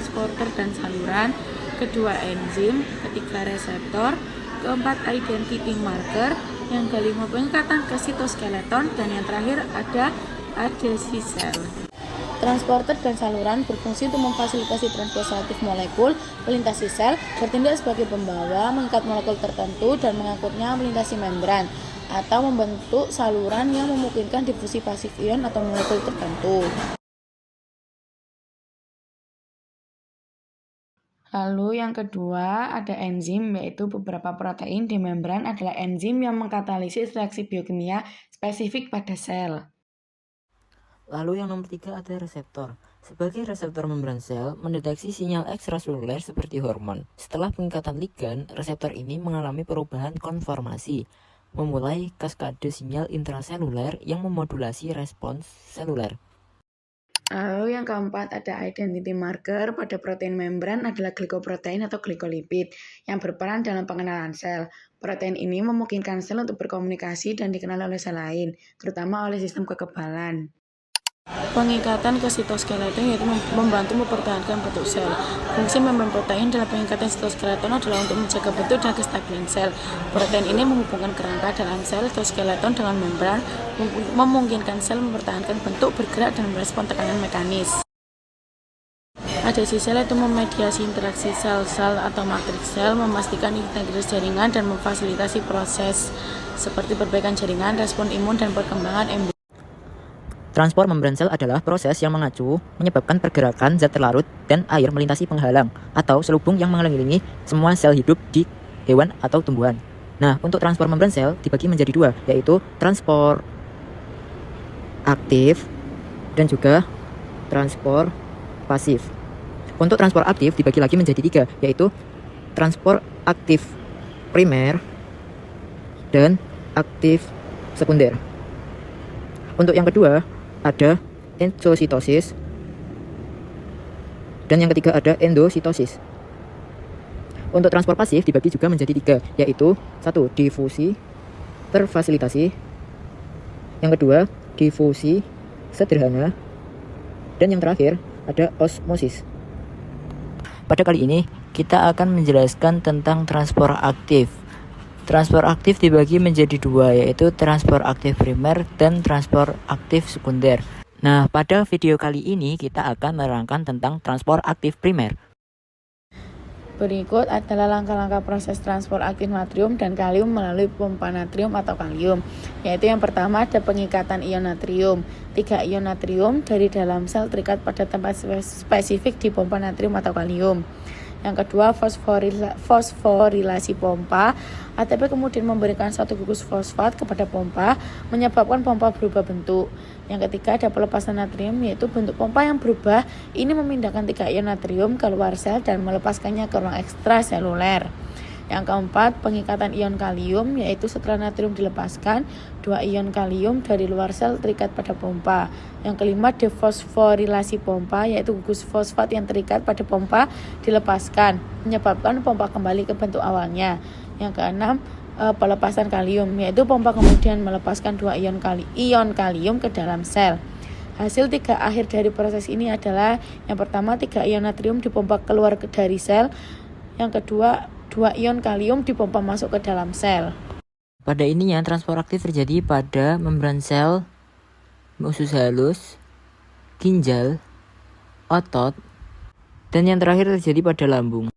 transporter dan saluran, kedua enzim, ketiga reseptor, keempat identity marker, yang kelima pengikatan ke sitoskeleton, dan yang terakhir ada adhesi sel. Transporter dan saluran berfungsi untuk memfasilitasi transposi aktif molekul melintasi sel, bertindak sebagai pembawa, mengikat molekul tertentu, dan mengangkutnya melintasi membran, atau membentuk saluran yang memungkinkan difusi pasif ion atau molekul tertentu. Lalu yang kedua ada enzim, yaitu beberapa protein di membran adalah enzim yang mengkatalisis reaksi biokimia spesifik pada sel. Lalu yang nomor 3 ada reseptor. Sebagai reseptor membran sel, mendeteksi sinyal ekstraseluler seperti hormon. Setelah pengikatan ligan, reseptor ini mengalami perubahan konformasi, memulai kaskade sinyal intraseluler yang memodulasi respons seluler. Lalu yang keempat ada identity marker. Pada protein membran adalah glikoprotein atau glikolipid yang berperan dalam pengenalan sel. Protein ini memungkinkan sel untuk berkomunikasi dan dikenal oleh sel lain, terutama oleh sistem kekebalan. Pengikatan ke sitoskeleton yaitu membantu mempertahankan bentuk sel. Fungsi membran protein dalam pengikatan sitoskeleton adalah untuk menjaga bentuk dan kestabilan sel. Protein ini menghubungkan kerangka dalam sel sitoskeleton dengan membran, memungkinkan sel mempertahankan bentuk, bergerak, dan merespon tekanan mekanis. Adhesi sel itu memediasi interaksi sel-sel atau matriks sel, memastikan integritas jaringan, dan memfasilitasi proses seperti perbaikan jaringan, respon imun, dan perkembangan embrio. Transport membran sel adalah proses yang mengacu, menyebabkan pergerakan zat terlarut dan air melintasi penghalang atau selubung yang mengelilingi semua sel hidup di hewan atau tumbuhan. Nah, untuk transport membran sel dibagi menjadi dua, yaitu transport aktif dan juga transport pasif. Untuk transport aktif dibagi lagi menjadi tiga, yaitu transport aktif primer dan aktif sekunder. Untuk yang kedua ada exositosis, dan yang ketiga ada endositosis. Untuk transport pasif dibagi juga menjadi tiga, yaitu satu, difusi terfasilitasi, yang kedua difusi sederhana, dan yang terakhir ada osmosis. Pada kali ini kita akan menjelaskan tentang transport aktif. Transport aktif dibagi menjadi dua, yaitu transport aktif primer dan transport aktif sekunder. Nah, pada video kali ini kita akan menerangkan tentang transport aktif primer. Berikut adalah langkah-langkah proses transport aktif natrium dan kalium melalui pompa natrium atau kalium. Yaitu yang pertama ada pengikatan ion natrium. 3 ion natrium dari dalam sel terikat pada tempat spesifik di pompa natrium atau kalium. Yang kedua, fosforilasi pompa. ATP kemudian memberikan satu gugus fosfat kepada pompa, menyebabkan pompa berubah bentuk. Yang ketiga, ada pelepasan natrium, yaitu bentuk pompa yang berubah. Ini memindahkan 3 ion natrium keluar sel dan melepaskannya ke ruang ekstraseluler. Yang keempat, pengikatan ion kalium, yaitu setelah natrium dilepaskan, 2 ion kalium dari luar sel terikat pada pompa. Yang kelima, defosforilasi pompa, yaitu gugus fosfat yang terikat pada pompa dilepaskan, menyebabkan pompa kembali ke bentuk awalnya. Yang keenam, pelepasan kalium, yaitu pompa kemudian melepaskan 2 ion kalium ke dalam sel. Hasil 3 akhir dari proses ini adalah yang pertama, 3 ion natrium dipompa keluar dari sel. Yang kedua, 2 ion kalium dipompa masuk ke dalam sel. Pada ininya transport aktif terjadi pada membran sel, usus halus, ginjal, otot, dan yang terakhir terjadi pada lambung.